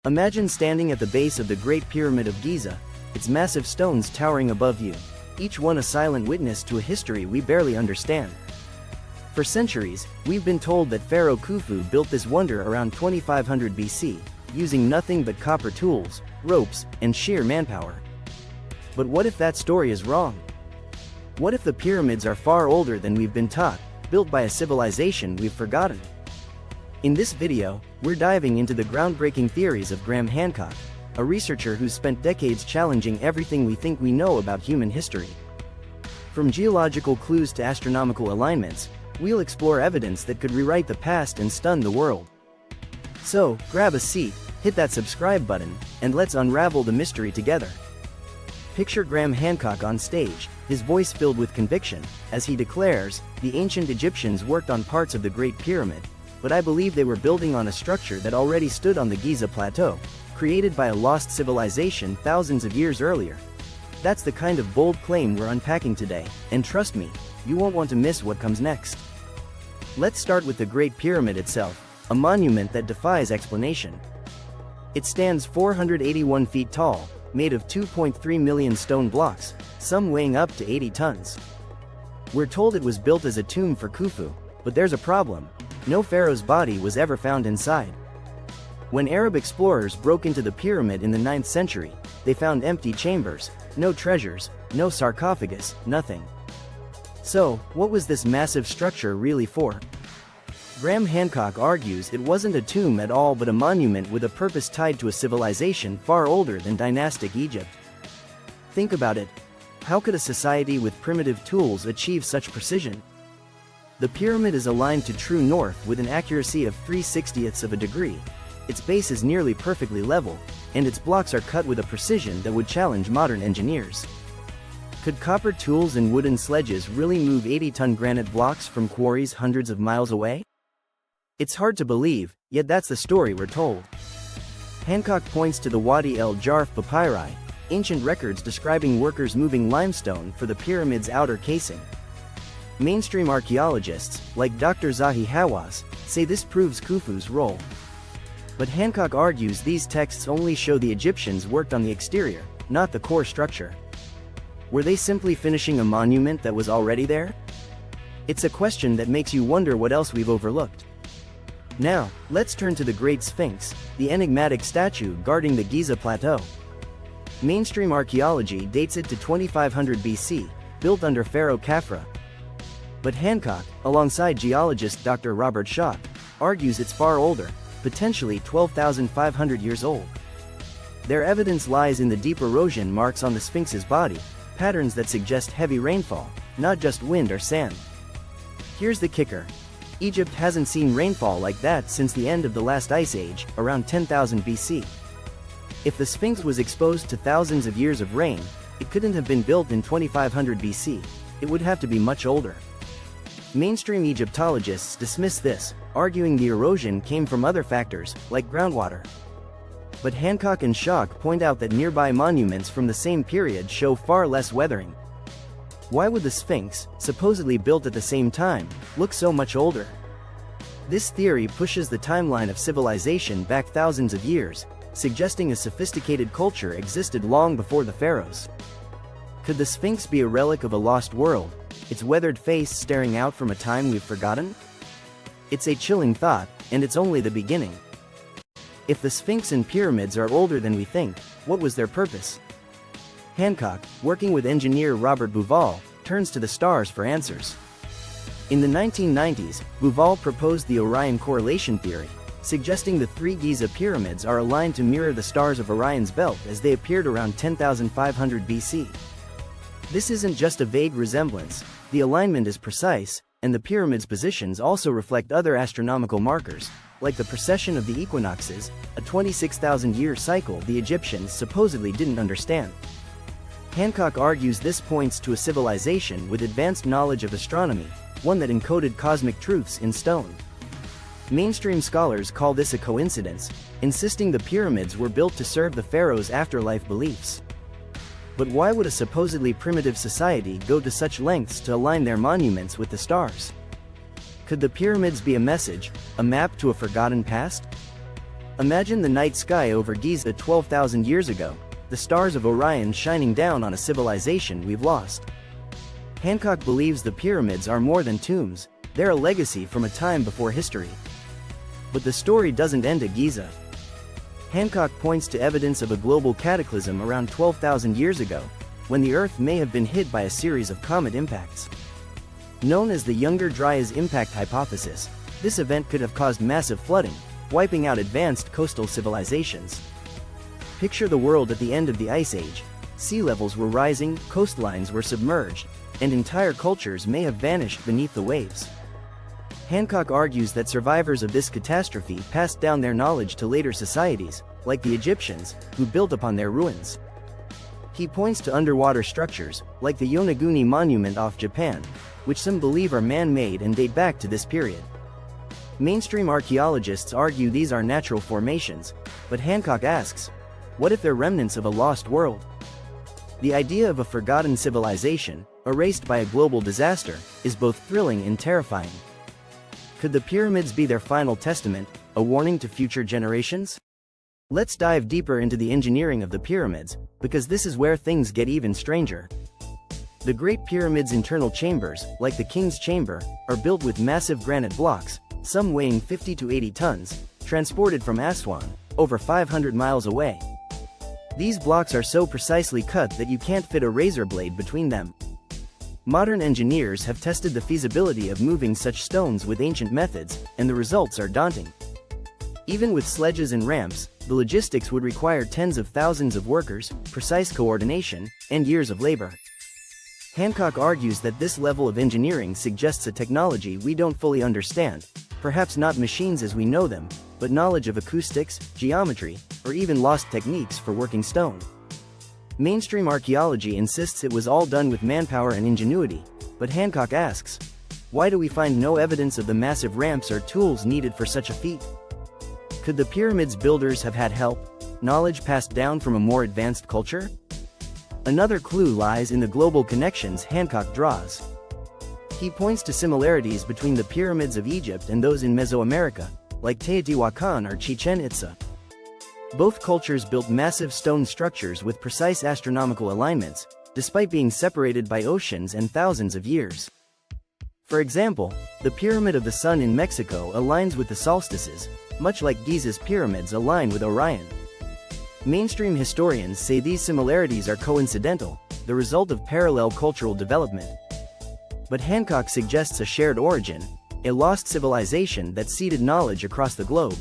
Imagine standing at the base of the Great Pyramid of Giza, its massive stones towering above you, each one a silent witness to a history we barely understand. For centuries, we've been told that Pharaoh Khufu built this wonder around 2500 BC, using nothing but copper tools, ropes, and sheer manpower. But what if that story is wrong? What if the pyramids are far older than we've been taught, built by a civilization we've forgotten? In this video, we're diving into the groundbreaking theories of Graham Hancock, a researcher who's spent decades challenging everything we think we know about human history. From geological clues to astronomical alignments, we'll explore evidence that could rewrite the past and stun the world. So, grab a seat, hit that subscribe button, and let's unravel the mystery together. Picture Graham Hancock on stage, his voice filled with conviction, as he declares, "The ancient Egyptians worked on parts of the Great Pyramid, but I believe they were building on a structure that already stood on the Giza Plateau, created by a lost civilization thousands of years earlier." That's the kind of bold claim we're unpacking today, and trust me, you won't want to miss what comes next. Let's start with the Great Pyramid itself, a monument that defies explanation. It stands 481 feet tall, made of 2.3 million stone blocks, some weighing up to 80 tons. We're told it was built as a tomb for Khufu, but there's a problem. No pharaoh's body was ever found inside. When Arab explorers broke into the pyramid in the 9th century, they found empty chambers, no treasures, no sarcophagus, nothing. So, what was this massive structure really for? Graham Hancock argues it wasn't a tomb at all but a monument with a purpose tied to a civilization far older than dynastic Egypt. Think about it. How could a society with primitive tools achieve such precision? The pyramid is aligned to true north with an accuracy of 3/60ths of a degree. Its base is nearly perfectly level, and its blocks are cut with a precision that would challenge modern engineers. Could copper tools and wooden sledges really move 80-ton granite blocks from quarries hundreds of miles away? It's hard to believe, yet that's the story we're told. Hancock points to the Wadi el-Jarf papyri, ancient records describing workers moving limestone for the pyramid's outer casing. Mainstream archaeologists, like Dr. Zahi Hawass, say this proves Khufu's role. But Hancock argues these texts only show the Egyptians worked on the exterior, not the core structure. Were they simply finishing a monument that was already there? It's a question that makes you wonder what else we've overlooked. Now, let's turn to the Great Sphinx, the enigmatic statue guarding the Giza Plateau. Mainstream archaeology dates it to 2500 BC, built under Pharaoh Khufu. But Hancock, alongside geologist Dr. Robert Schoch, argues it's far older, potentially 12,500 years old. Their evidence lies in the deep erosion marks on the Sphinx's body, patterns that suggest heavy rainfall, not just wind or sand. Here's the kicker. Egypt hasn't seen rainfall like that since the end of the last ice age, around 10,000 BC. If the Sphinx was exposed to thousands of years of rain, it couldn't have been built in 2500 BC, it would have to be much older. Mainstream Egyptologists dismiss this, arguing the erosion came from other factors, like groundwater. But Hancock and Schoch point out that nearby monuments from the same period show far less weathering. Why would the Sphinx, supposedly built at the same time, look so much older? This theory pushes the timeline of civilization back thousands of years, suggesting a sophisticated culture existed long before the pharaohs. Could the Sphinx be a relic of a lost world, its weathered face staring out from a time we've forgotten? It's a chilling thought, and it's only the beginning. If the Sphinx and pyramids are older than we think, what was their purpose? Hancock, working with engineer Robert Bouval, turns to the stars for answers. In the 1990s, Bouval proposed the Orion correlation theory, suggesting the three Giza pyramids are aligned to mirror the stars of Orion's Belt as they appeared around 10,500 BC. This isn't just a vague resemblance, the alignment is precise, and the pyramid's positions also reflect other astronomical markers, like the precession of the equinoxes, a 26,000-year cycle the Egyptians supposedly didn't understand. Hancock argues this points to a civilization with advanced knowledge of astronomy, one that encoded cosmic truths in stone. Mainstream scholars call this a coincidence, insisting the pyramids were built to serve the pharaohs' afterlife beliefs. But why would a supposedly primitive society go to such lengths to align their monuments with the stars? Could the pyramids be a message, a map to a forgotten past? Imagine the night sky over Giza 12,000 years ago, the stars of Orion shining down on a civilization we've lost. Hancock believes the pyramids are more than tombs, they're a legacy from a time before history. But the story doesn't end at Giza. Hancock points to evidence of a global cataclysm around 12,000 years ago, when the Earth may have been hit by a series of comet impacts. Known as the Younger Dryas impact hypothesis, this event could have caused massive flooding, wiping out advanced coastal civilizations. Picture the world at the end of the Ice Age. Sea levels were rising, coastlines were submerged, and entire cultures may have vanished beneath the waves. Hancock argues that survivors of this catastrophe passed down their knowledge to later societies, like the Egyptians, who built upon their ruins. He points to underwater structures, like the Yonaguni Monument off Japan, which some believe are man-made and date back to this period. Mainstream archaeologists argue these are natural formations, but Hancock asks, what if they're remnants of a lost world? The idea of a forgotten civilization, erased by a global disaster, is both thrilling and terrifying. Could the pyramids be their final testament, a warning to future generations? Let's dive deeper into the engineering of the pyramids, because this is where things get even stranger. The Great Pyramid's internal chambers, like the King's Chamber, are built with massive granite blocks, some weighing 50 to 80 tons, transported from Aswan, over 500 miles away. These blocks are so precisely cut that you can't fit a razor blade between them. Modern engineers have tested the feasibility of moving such stones with ancient methods, and the results are daunting. Even with sledges and ramps, the logistics would require tens of thousands of workers, precise coordination, and years of labor. Hancock argues that this level of engineering suggests a technology we don't fully understand, perhaps not machines as we know them, but knowledge of acoustics, geometry, or even lost techniques for working stone. Mainstream archaeology insists it was all done with manpower and ingenuity, but Hancock asks, why do we find no evidence of the massive ramps or tools needed for such a feat? Could the pyramids' builders have had help, knowledge passed down from a more advanced culture? Another clue lies in the global connections Hancock draws. He points to similarities between the pyramids of Egypt and those in Mesoamerica, like Teotihuacan or Chichen Itza. Both cultures built massive stone structures with precise astronomical alignments, despite being separated by oceans and thousands of years. For example, the Pyramid of the Sun in Mexico aligns with the solstices, much like Giza's pyramids align with Orion. Mainstream historians say these similarities are coincidental, the result of parallel cultural development. But Hancock suggests a shared origin, a lost civilization that seeded knowledge across the globe.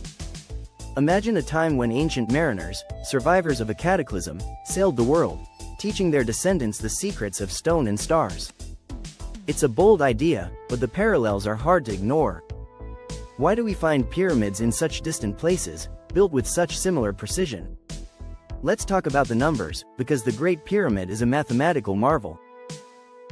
Imagine a time when ancient mariners, survivors of a cataclysm, sailed the world, teaching their descendants the secrets of stone and stars. It's a bold idea, but the parallels are hard to ignore. Why do we find pyramids in such distant places, built with such similar precision? Let's talk about the numbers, because the Great Pyramid is a mathematical marvel.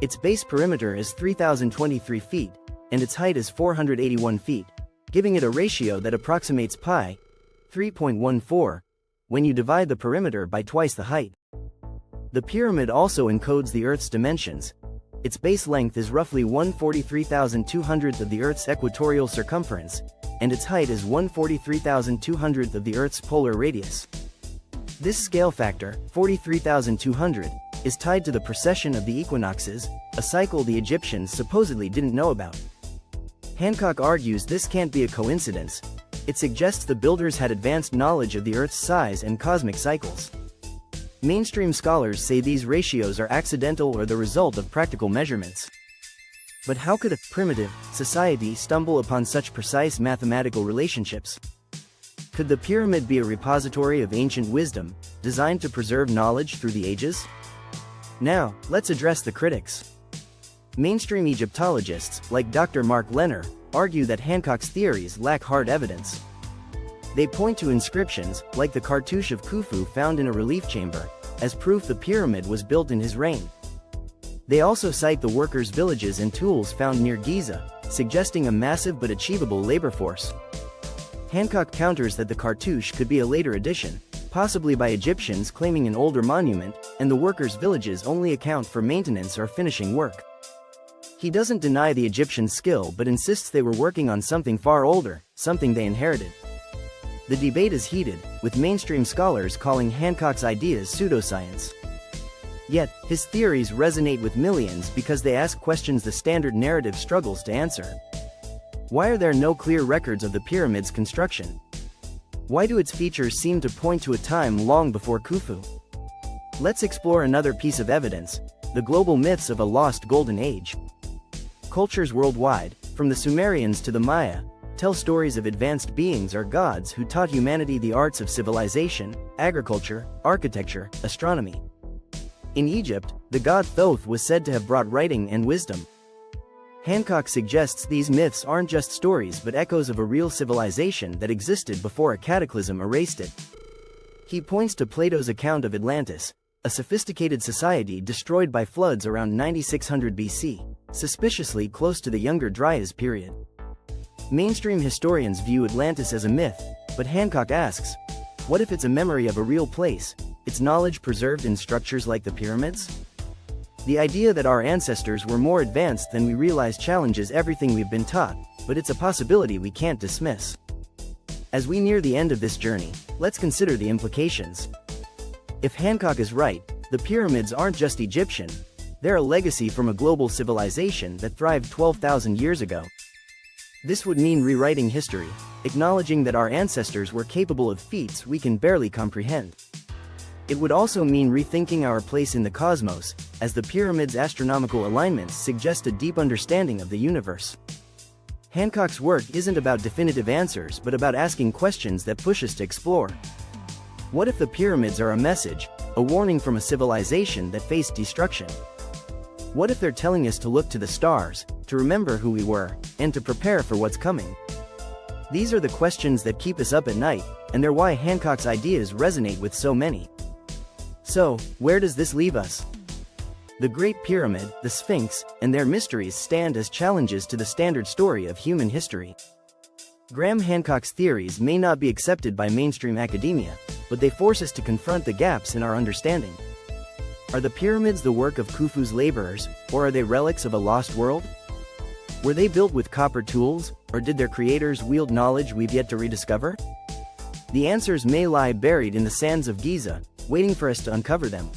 Its base perimeter is 3,023 feet, and its height is 481 feet, giving it a ratio that approximates pi 3.14 when you divide the perimeter by twice the height. The pyramid also encodes the Earth's dimensions. Its base length is roughly 143,200th of the Earth's equatorial circumference, and its height is 143,200th of the Earth's polar radius. This scale factor, 43,200, is tied to the precession of the equinoxes, a cycle the Egyptians supposedly didn't know about. Hancock argues this can't be a coincidence. It suggests the builders had advanced knowledge of the Earth's size and cosmic cycles. Mainstream scholars say these ratios are accidental or the result of practical measurements. But how could a primitive society stumble upon such precise mathematical relationships? Could the pyramid be a repository of ancient wisdom, designed to preserve knowledge through the ages? Now, let's address the critics. Mainstream Egyptologists, like Dr. Mark Lehner, argue that Hancock's theories lack hard evidence. They point to inscriptions, like the cartouche of Khufu found in a relief chamber, as proof the pyramid was built in his reign. They also cite the workers' villages and tools found near Giza, suggesting a massive but achievable labor force. Hancock counters that the cartouche could be a later addition, possibly by Egyptians claiming an older monument, and the workers' villages only account for maintenance or finishing work. He doesn't deny the Egyptian skill but insists they were working on something far older, something they inherited. The debate is heated, with mainstream scholars calling Hancock's ideas pseudoscience. Yet, his theories resonate with millions because they ask questions the standard narrative struggles to answer. Why are there no clear records of the pyramid's construction? Why do its features seem to point to a time long before Khufu? Let's explore another piece of evidence: the global myths of a lost golden age. Cultures worldwide, from the Sumerians to the Maya, tell stories of advanced beings or gods who taught humanity the arts of civilization, agriculture, architecture, astronomy. In Egypt, the god Thoth was said to have brought writing and wisdom. Hancock suggests these myths aren't just stories but echoes of a real civilization that existed before a cataclysm erased it. He points to Plato's account of Atlantis, a sophisticated society destroyed by floods around 9600 BC, suspiciously close to the Younger Dryas period. Mainstream historians view Atlantis as a myth, but Hancock asks, what if it's a memory of a real place, its knowledge preserved in structures like the pyramids? The idea that our ancestors were more advanced than we realize challenges everything we've been taught, but it's a possibility we can't dismiss. As we near the end of this journey, let's consider the implications. If Hancock is right, the pyramids aren't just Egyptian, they're a legacy from a global civilization that thrived 12,000 years ago. This would mean rewriting history, acknowledging that our ancestors were capable of feats we can barely comprehend. It would also mean rethinking our place in the cosmos, as the pyramid's astronomical alignments suggest a deep understanding of the universe. Hancock's work isn't about definitive answers but about asking questions that push us to explore. What if the pyramids are a message, a warning from a civilization that faced destruction? What if they're telling us to look to the stars, to remember who we were, and to prepare for what's coming? These are the questions that keep us up at night, and they're why Hancock's ideas resonate with so many. So, where does this leave us? The Great Pyramid, the Sphinx, and their mysteries stand as challenges to the standard story of human history. Graham Hancock's theories may not be accepted by mainstream academia, but they force us to confront the gaps in our understanding. Are the pyramids the work of Khufu's laborers, or are they relics of a lost world? Were they built with copper tools, or did their creators wield knowledge we've yet to rediscover? The answers may lie buried in the sands of Giza, waiting for us to uncover them.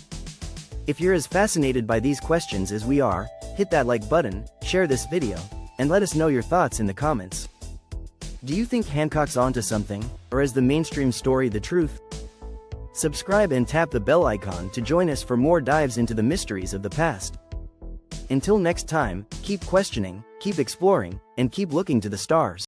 If you're as fascinated by these questions as we are, hit that like button, share this video, and let us know your thoughts in the comments. Do you think Hancock's onto something, or is the mainstream story the truth? Subscribe and tap the bell icon to join us for more dives into the mysteries of the past. Until next time, keep questioning, keep exploring, and keep looking to the stars.